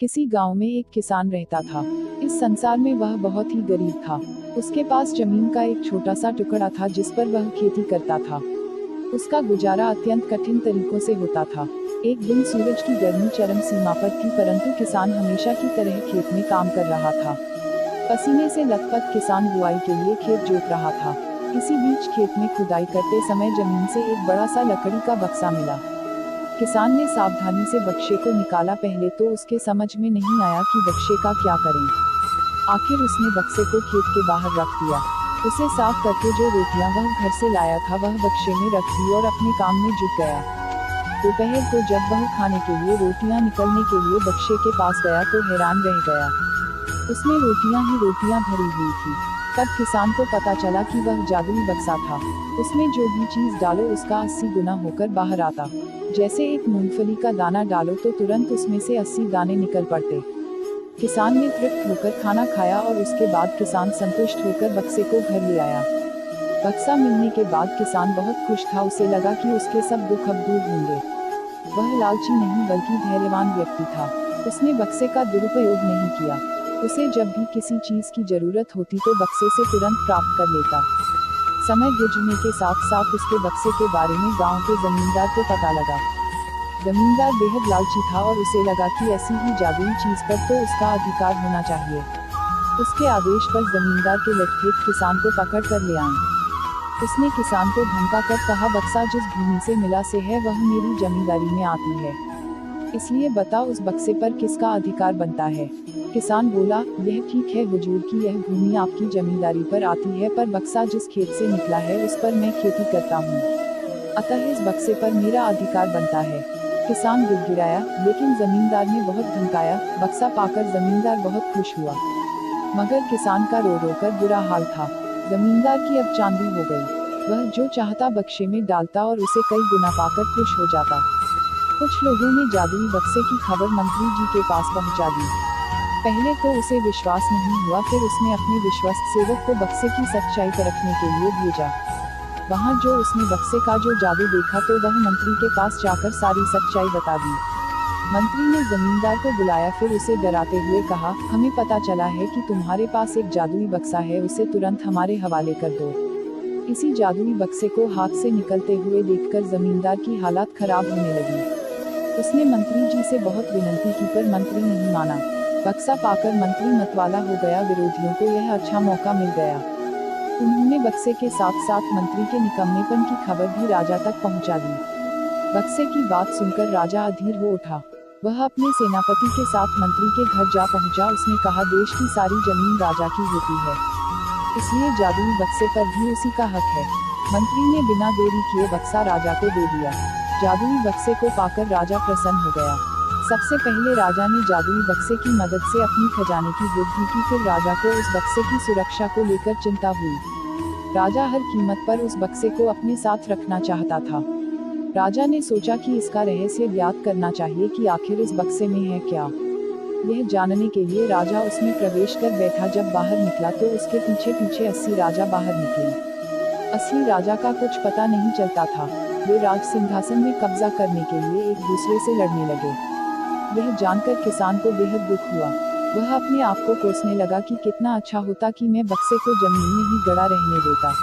किसी गांव में एक किसान रहता था। इस संसार में वह बहुत ही गरीब था। उसके पास जमीन का एक छोटा सा टुकड़ा था जिस पर वह खेती करता था। उसका गुजारा अत्यंत कठिन तरीकों से होता था। एक दिन सूरज की गर्मी चरम सीमा पर थी, परंतु किसान हमेशा की तरह खेत में काम कर रहा था। पसीने से लथपथ किसान बुआई के लिए खेत जोत रहा था। इसी बीच खेत में खुदाई करते समय जमीन से एक बड़ा सा लकड़ी का बक्सा मिला। किसान ने सावधानी से बक्से को निकाला। पहले तो उसके समझ में नहीं आया कि बक्से का क्या करें। आखिर उसने बक्से को खेत के बाहर रख दिया। उसे साफ करके जो रोटियां वह घर से लाया था वह बक्से में रख दी और अपने काम में जुट गया। दोपहर को जब वह खाने के लिए रोटियां निकलने के लिए बक्से के पास गया तो हैरान रह गया। उसमें रोटियां ही रोटियां भरी हुई थी। तब किसान को पता चला कि वह जादुई बक्सा था। उसमें जो भी चीज डालो उसका 80 गुना होकर बाहर आता। जैसे एक मूंगफली का दाना डालो तो तुरंत उसमें से 80 दाने निकल पड़ते। किसान ने तृप्त होकर खाना खाया और उसके बाद किसान संतुष्ट होकर बक्से को घर ले आया। बक्सा मिलने के बाद किसान बहुत खुश था। उसे लगा कि उसके सब दुख अब दूर होंगे। वह लालची नहीं बल्कि धैर्यवान व्यक्ति था। उसने बक्से का दुरुपयोग नहीं किया। उसे जब भी किसी चीज की जरूरत होती तो बक्से से तुरंत प्राप्त कर लेता। समय गुजरने के साथ साथ उसके बक्से के बारे में गांव के जमींदार को पता लगा। जमींदार बेहद लालची था और उसे लगा कि ऐसी ही जादुई चीज पर तो उसका अधिकार होना चाहिए। उसके आदेश पर जमींदार के लठेठ किसान को पकड़ कर ले आए। उसने किसान को धमका कर कहा, बक्सा जिस भूमि से मिला से है वह मेरी जमींदारी में आती है, इसलिए बता उस बक्से पर किसका अधिकार बनता है। किसान बोला, यह ठीक है हुजूर कि यह भूमि आपकी जमींदारी पर आती है, पर बक्सा जिस खेत से निकला है उस पर मैं खेती करता हूँ, अतः इस बक्से पर मेरा अधिकार बनता है। किसान गिड़गिड़ाया, लेकिन जमींदार ने बहुत धमकाया। बक्सा पाकर जमींदार बहुत खुश हुआ, मगर किसान का रो रो कर बुरा हाल था। जमींदार की अब चांदी हो गई। वह जो चाहता बक्से में डालता और उसे कई गुना पाकर खुश हो जाता। कुछ लोगों ने जादुई बक्से की खबर मंत्री जी के पास पहुंचा दी। पहले तो उसे विश्वास नहीं हुआ, फिर उसने अपने विश्वस्त सेवक को बक्से की सच्चाई परखने के लिए भेजा। वहां जो उसने बक्से का जो जादू देखा तो वह मंत्री के पास जाकर सारी सच्चाई बता दी। मंत्री ने जमींदार को बुलाया, फिर उसे डराते हुए कहा, हमें पता चला है कि तुम्हारे पास एक जादुई बक्सा है, उसे तुरंत हमारे हवाले कर दो। इसी जादुई बक्से को हाथ से निकलते हुए देखकर जमींदार की हालत खराब होने लगी। उसने मंत्री जी से बहुत विनती की, पर मंत्री नहीं माना। बक्सा पाकर मंत्री मतवाला हो गया। विरोधियों को यह अच्छा मौका मिल गया। उन्होंने बक्से के साथ साथ मंत्री के निकम्मेपन की खबर भी राजा तक पहुंचा दी। बक्से की बात सुनकर राजा अधीर हो उठा। वह अपने सेनापति के साथ मंत्री के घर जा पहुंचा। उसने कहा, देश की सारी जमीन राजा की होती है, इसलिए जादुई बक्से पर भी उसी का हक है। मंत्री ने बिना देरी किए बक्सा राजा को दे दिया। जादुई बक्से को पाकर राजा प्रसन्न हो गया। सबसे पहले राजा ने जादुई बक्से की मदद से अपनी खजाने की वृद्धि की, फिर राजा को उस बक्से की सुरक्षा को लेकर चिंता हुई। राजा हर कीमत पर उस बक्से को अपने साथ रखना चाहता था। राजा ने सोचा कि इसका रहस्य ज्ञात करना चाहिए कि आखिर इस बक्से में है क्या। यह जानने के लिए राजा उसमें प्रवेश कर बैठा। जब बाहर निकला तो उसके पीछे पीछे 80 राजा बाहर निकले। असली राजा का कुछ पता नहीं चलता था। वे राज सिंहासन में कब्जा करने के लिए एक दूसरे से लड़ने लगे। यह जानकर किसान को बेहद दुख हुआ। वह अपने आप को कोसने लगा कि कितना अच्छा होता कि मैं बक्से को जमीन में ही गड़ा रहने देता।